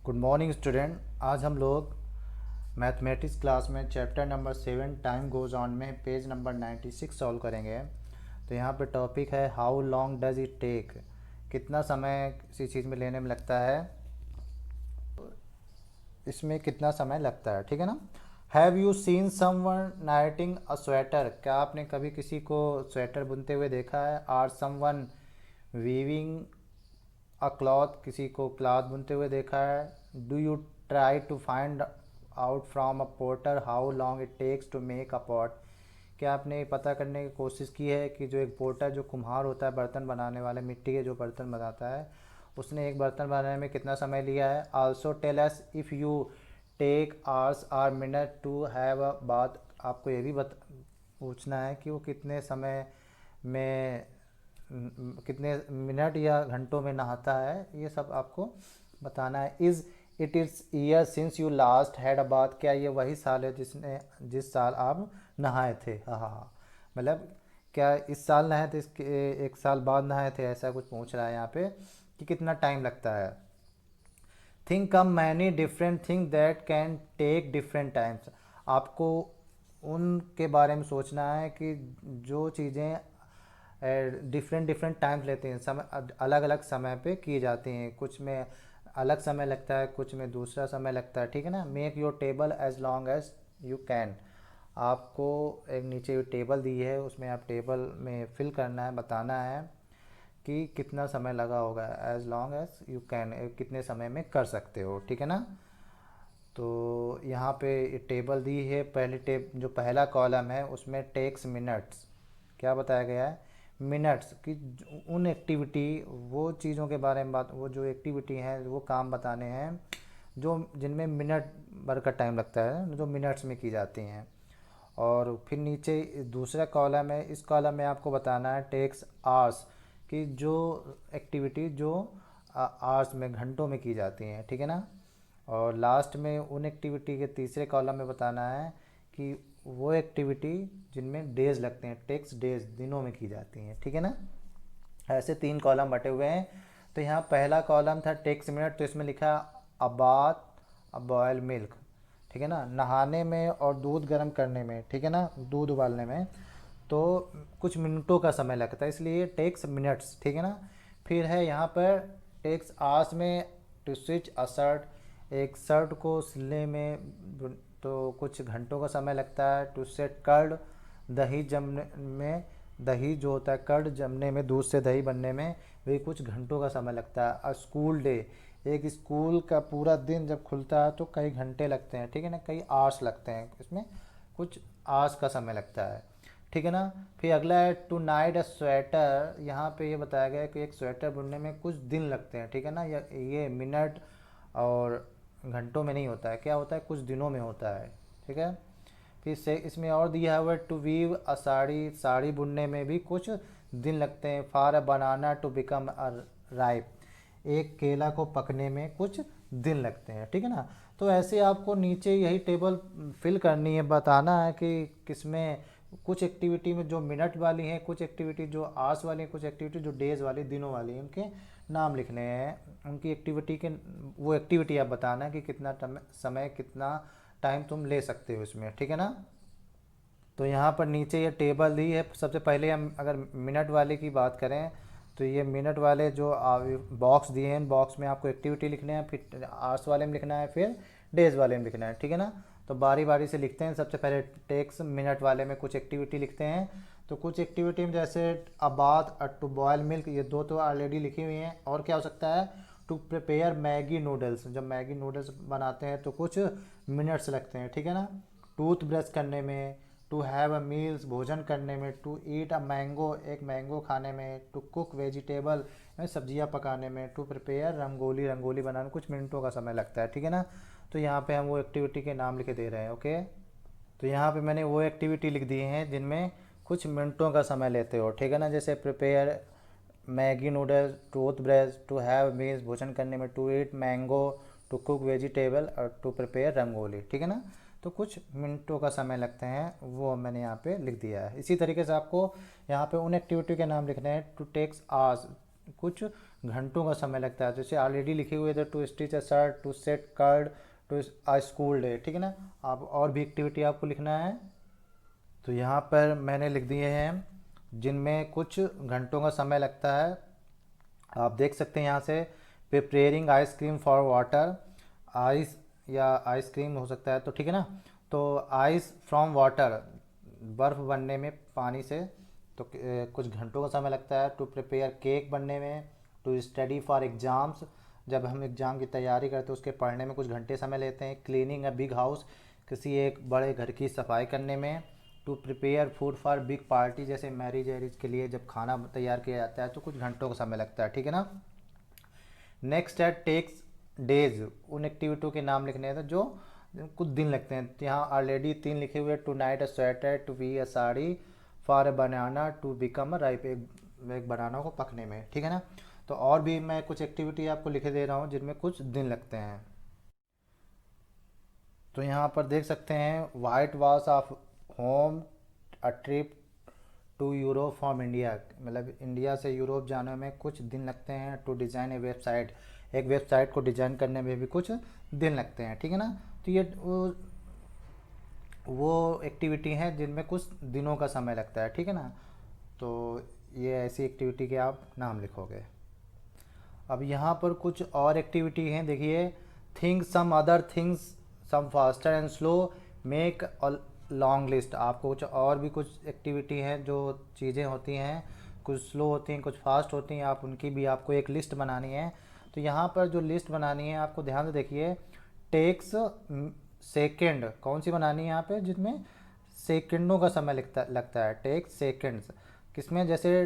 Good morning student. आज हम लोग मैथमेटिक्स क्लास में chapter number 7 time goes on में पेज नंबर 96 सॉल्व करेंगे। तो यहाँ पे टॉपिक है how long does it take, कितना समय किसी चीज़ में लेने में लगता है, इसमें कितना समय लगता है। ठीक है ना। Have you seen someone नाइटिंग a sweater, क्या आपने कभी किसी को स्वेटर बुनते हुए देखा है। Or someone weaving a cloth, किसी को क्लॉथ बुनते हुए देखा है। Do you try to find out from a porter how long it takes to make a pot, क्या आपने पता करने की कोशिश की है कि जो एक पोर्टर जो कुम्हार होता है बर्तन बनाने वाले, मिट्टी के जो बर्तन बनाता है, उसने एक बर्तन बनाने में कितना समय लिया है। Also tell us if you take hours or minutes to have a bath, आपको ये भी पूछना है कि वो कितने समय में कितने मिनट या घंटों में नहाता है, ये सब आपको बताना है। Is it is year since you last had a bath, क्या ये वही साल है जिस साल आप नहाए थे। हाँ हाँ हाँ, मतलब क्या इस साल नहाए थे, इसके एक साल बाद नहाए थे, ऐसा कुछ पूछ रहा है यहाँ पे कि कितना टाइम लगता है। Think a many different thing that can take different times, आपको उनके बारे में सोचना है कि जो चीज़ें डिफरेंट डिफरेंट टाइम्स लेते हैं, समय अलग अलग समय पे की जाती हैं, कुछ में अलग समय लगता है, कुछ में दूसरा समय लगता है। ठीक है ना। Make your table as long as you can, आपको एक नीचे टेबल दी है, उसमें आप टेबल में फिल करना है, बताना है कि कितना समय लगा होगा। As long as you can, कितने समय में कर सकते हो। ठीक है ना। तो यहाँ पे टेबल दी है, जो पहला कॉलम है उसमें टेक्स मिनट्स, क्या बताया गया है, मिनट्स की उन एक्टिविटी, वो चीज़ों के बारे में बात, वो जो एक्टिविटी हैं, वो काम बताने हैं जो जिनमें मिनट भर का टाइम लगता है, जो मिनट्स में की जाती हैं। और फिर नीचे दूसरा कॉलम है, इस कॉलम में आपको बताना है टेक्स आवर्स, कि जो एक्टिविटी जो आवर्स में, घंटों में की जाती हैं। ठीक है ना। और लास्ट में उन एक्टिविटी के तीसरे कॉलम में बताना है कि वो एक्टिविटी जिनमें डेज लगते हैं, टेक्स डेज, दिनों में की जाती हैं। ठीक है ना। ऐसे तीन कॉलम बटे हुए हैं। तो यहाँ पहला कॉलम था टेक्स मिनट, तो इसमें लिखा अबात अ बॉयल मिल्क। ठीक है ना। नहाने में और दूध गर्म करने में, ठीक है ना, दूध उबालने में तो कुछ मिनटों का समय लगता है, इसलिए टेक्स मिनट्स। ठीक है ना। फिर है यहाँ पर टेक्स आवर्स में टू स्टिच अ शर्ट, एक शर्ट को सिलने में तो कुछ घंटों का समय लगता है। टू सेट कर्ड, दही जमने में, दही जो होता है कर्ड जमने में, दूध से दही बनने में भी कुछ घंटों का समय लगता है। अ स्कूल डे, एक स्कूल का पूरा दिन जब खुलता है तो कई घंटे लगते हैं। ठीक है ना, कई आवर्स लगते हैं, इसमें कुछ आवर्स का समय लगता है। ठीक है ना। फिर अगला है टू नाइट अ स्वेटर, यहाँ पे ये बताया गया है कि एक स्वेटर बुनने में कुछ दिन लगते हैं। ठीक है ना। ये मिनट और घंटों में नहीं होता है, क्या होता है, कुछ दिनों में होता है। ठीक है। फिर से इसमें और दिया हुआ है to weave a sari, sari बुनने में भी कुछ दिन लगते हैं। For a banana to become a ripe, एक केला को पकने में कुछ दिन लगते हैं। ठीक है ना। तो ऐसे आपको नीचे यही टेबल फिल करनी है, बताना है कि किसमें कुछ एक्टिविटी में जो मिनट वाली हैं, कुछ एक्टिविटी जो आवर्स वाली हैं, कुछ एक्टिविटी जो डेज वाली, दिनों वाली हैं, उनके नाम लिखने हैं, उनकी एक्टिविटी के, वो एक्टिविटी आप बताना है कि कितना समय, कितना टाइम तुम ले सकते हो इसमें। ठीक है ना। तो यहाँ पर नीचे ये टेबल दी है। सबसे पहले हम अगर मिनट वाले की बात करें तो ये मिनट वाले जो बॉक्स दिए हैं, बॉक्स में आपको एक्टिविटी लिखने हैं, फिर आवर्स वाले में लिखना है, फिर डेज वाले में लिखना है। ठीक है ना। तो बारी बारी से लिखते हैं। सबसे पहले टेक्स मिनट वाले में कुछ एक्टिविटी लिखते हैं। तो कुछ एक्टिविटी में जैसे a bath, to boil milk, ये दो तो ऑलरेडी लिखी हुई हैं। और क्या हो सकता है, टू प्रिपेयर मैगी नूडल्स, जब मैगी नूडल्स बनाते हैं तो कुछ मिनट्स लगते हैं। ठीक है ना। टूथ ब्रश करने में, टू हैव अ मील्स, भोजन करने में, टू ईट अ मैंगो, एक मैंगो खाने में, टू कुक वेजिटेबल, सब्जियां पकाने में, टू प्रिपेयर रंगोली, रंगोली बनाने में कुछ मिनटों का समय लगता है। ठीक है ना। तो यहाँ पे हम वो एक्टिविटी के नाम लिख दे रहे हैं। ओके। तो यहाँ पे मैंने वो एक्टिविटी लिख दी हैं जिनमें कुछ मिनटों का समय लेते हो। ठीक है ना। जैसे prepare Maggi noodles, tooth brush, to have meals, भोजन करने में, to eat mango, to cook vegetable और टू प्रिपेयर रंगोली। ठीक है ना। तो कुछ मिनटों का समय लगते हैं, वो मैंने यहाँ पे लिख दिया है। इसी तरीके से आपको यहाँ पे उन एक्टिविटी के नाम लिखने हैं। टू टेक्स आवर्स, कुछ घंटों का समय लगता है। जैसे ऑलरेडी लिखे हुए थे to stitch a shirt, to set curd, to a school day, ठीक है ना। आप और भी एक्टिविटी आपको लिखना है, तो यहाँ पर मैंने लिख दिए हैं जिनमें कुछ घंटों का समय लगता है। आप देख सकते हैं यहाँ से preparing ice cream for water, ice या आइसक्रीम हो सकता है, तो ठीक है ना। तो आइस फ्रॉम वाटर, बर्फ़ बनने में पानी से, तो कुछ घंटों का समय लगता है। टू प्रिपेयर केक बनने में, टू स्टडी फॉर एग्ज़ाम्स, जब हम एग्ज़ाम की तैयारी करते हैं उसके पढ़ने में कुछ घंटे समय लेते हैं। क्लीनिंग अ बिग हाउस, किसी एक बड़े घर की सफाई करने में। To prepare food for big party, जैसे मैरिज वैरिज के लिए जब खाना तैयार किया जाता है तो कुछ घंटों का समय लगता है, ठीक है ना। नेक्स्ट है टेक्स डेज, उन एक्टिविटियों के नाम लिखने हैं जो कुछ दिन लगते हैं। तो यहाँ ऑलरेडी 3 लिखे हुए, to knit a sweater, to weave a sari, for a banana, to become a ripe, एक बनाना को पकने में, ठीक है ना। तो और भी मैं कुछ एक्टिविटी आपको लिखे दे रहा हूँ जिनमें कुछ दिन लगते हैं। तो यहाँ पर देख सकते हैं white wash of home, a trip to Europe from India, मतलब इंडिया से यूरोप जाने में कुछ दिन लगते हैं। टू डिज़ाइन ए वेबसाइट, एक वेबसाइट को डिज़ाइन करने में भी कुछ दिन लगते हैं, ठीक है ना। तो ये वो एक्टिविटी हैं जिनमें कुछ दिनों का समय लगता है, ठीक है ना। तो ये ऐसी एक्टिविटी के आप नाम लिखोगे। अब यहाँ पर कुछ और एक्टिविटी हैं, देखिए। Think some other things, some faster and slow, make a long list. आपको कुछ और भी कुछ एक्टिविटी हैं जो चीज़ें होती हैं, कुछ स्लो होती हैं कुछ फास्ट होती हैं, आप उनकी भी आपको एक लिस्ट बनानी है। तो यहाँ पर जो लिस्ट बनानी है आपको ध्यान से देखिए। टेक्स सेकेंड, कौन सी बनानी है यहाँ पे जिसमें सेकंडों का समय लगता है। टेक्स सेकंड्स किसमें, जैसे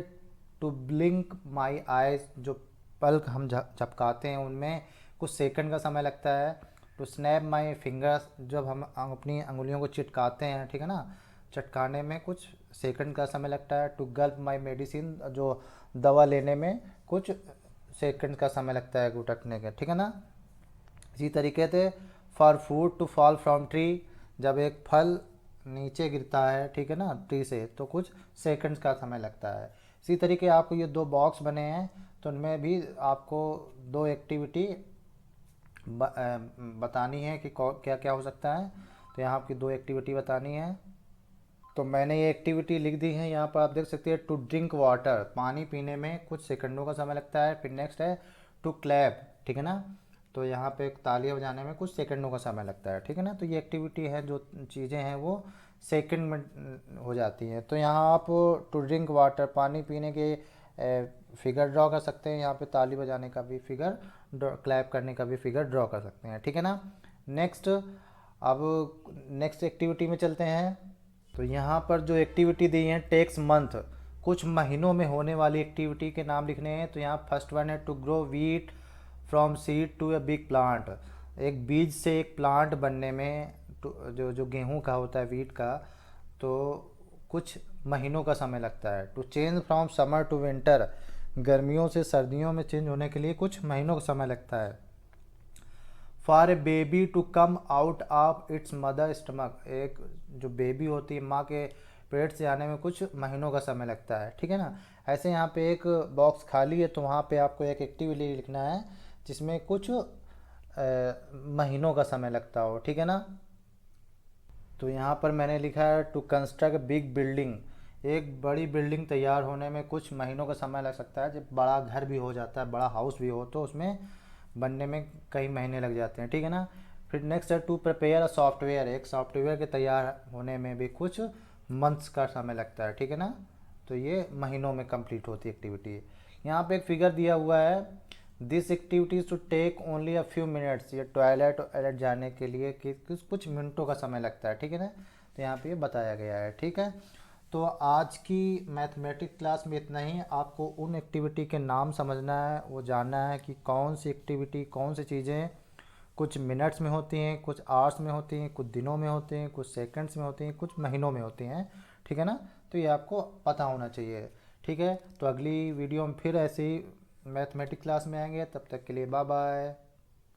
टू ब्लिंक माई आइज, जो पलक हम झपकाते हैं उनमें कुछ सेकंड का समय लगता है। टू स्नैप माई फिंगर्स, जब हम अपनी अंगुलियों को चिटकाते हैं, ठीक है ना, चटकाने में कुछ सेकंड का समय लगता है। टू गल्प माई मेडिसिन, जो दवा लेने में कुछ सेकंड का समय लगता है गुटकने के, ठीक है ना। इसी तरीके से for food to fall from tree, जब एक फल नीचे गिरता है, ठीक है ना, ट्री से, तो कुछ सेकंड्स का समय लगता है। इसी तरीके आपको ये 2 बॉक्स बने हैं, तो उनमें भी आपको 2 एक्टिविटी बतानी है कि क्या क्या हो सकता है। तो यहाँ आपकी 2 एक्टिविटी बतानी है। तो मैंने ये एक्टिविटी लिख दी है यहाँ पर, आप देख सकते हैं। टू ड्रिंक वाटर, पानी पीने में कुछ सेकंडों का समय लगता है। फिर नेक्स्ट है टू क्लैप, ठीक है ना, तो यहाँ पे तालियां बजाने में कुछ सेकंडों का समय लगता है, ठीक है ना। तो ये एक्टिविटी है, जो चीज़ें हैं वो सेकंड में हो जाती हैं। तो यहाँ आप टू ड्रिंक वाटर, पानी पीने के फिगर ड्रॉ कर सकते हैं, यहाँ पे ताली बजाने का भी फिगर, क्लैप करने का भी फिगर ड्रॉ कर सकते हैं, ठीक है ना। नेक्स्ट, अब नेक्स्ट एक्टिविटी में चलते हैं। तो यहाँ पर जो एक्टिविटी दी है टेक्स मंथ, कुछ महीनों में होने वाली एक्टिविटी के नाम लिखने हैं। तो यहाँ फर्स्ट वन है to grow wheat from seed to a big plant, एक बीज से एक प्लांट बनने में जो जो गेहूं का होता है, वीट का, तो कुछ महीनों का समय लगता है। To change from summer to winter, गर्मियों से सर्दियों में चेंज होने के लिए कुछ महीनों का समय लगता है। For a baby to come out of its mother stomach, एक जो बेबी होती है माँ के पेट से आने में कुछ महीनों का समय लगता है, ठीक है ना। ऐसे यहाँ पे एक बॉक्स खाली है, तो वहाँ पे आपको एक एक्टिविटी लिखना है जिसमें कुछ महीनों का समय लगता हो, ठीक है ना। तो यहाँ पर मैंने लिखा है टू कंस्ट्रक्ट बिग बिल्डिंग, एक बड़ी बिल्डिंग तैयार होने में कुछ महीनों का समय लग सकता है। जब बड़ा घर भी हो जाता है, बड़ा हाउस भी हो, तो उसमें बनने में कई महीने लग जाते हैं, ठीक है ना। फिर नेक्स्ट है टू प्रिपेयर अ सॉफ्टवेयर, एक सॉफ्टवेयर के तैयार होने में भी कुछ मंथ्स का समय लगता है, ठीक है ना। तो ये महीनों में कंप्लीट होती एक्टिविटी। यहाँ पे एक फिगर दिया हुआ है, this activities to take only a few minutes, ये टॉयलेट टॉयलेट जाने के लिए कि कुछ मिनटों का समय लगता है, ठीक है ना। तो यहाँ पे ये बताया गया है, ठीक है। तो आज की मैथमेटिक्स क्लास में इतना ही। आपको उन एक्टिविटी के नाम समझना है, वो जानना है कि कौन सी एक्टिविटी, कौन सी चीज़ें कुछ मिनट्स में होती हैं, कुछ आवर्स में होती हैं, कुछ दिनों में होती हैं, कुछ सेकंड्स में होती हैं, कुछ महीनों में होती हैं, ठीक है ना। तो ये आपको पता होना चाहिए, ठीक है। तो अगली वीडियो में फिर ऐसे ही मैथमेटिक्स क्लास में आएंगे, तब तक के लिए बाय बाय।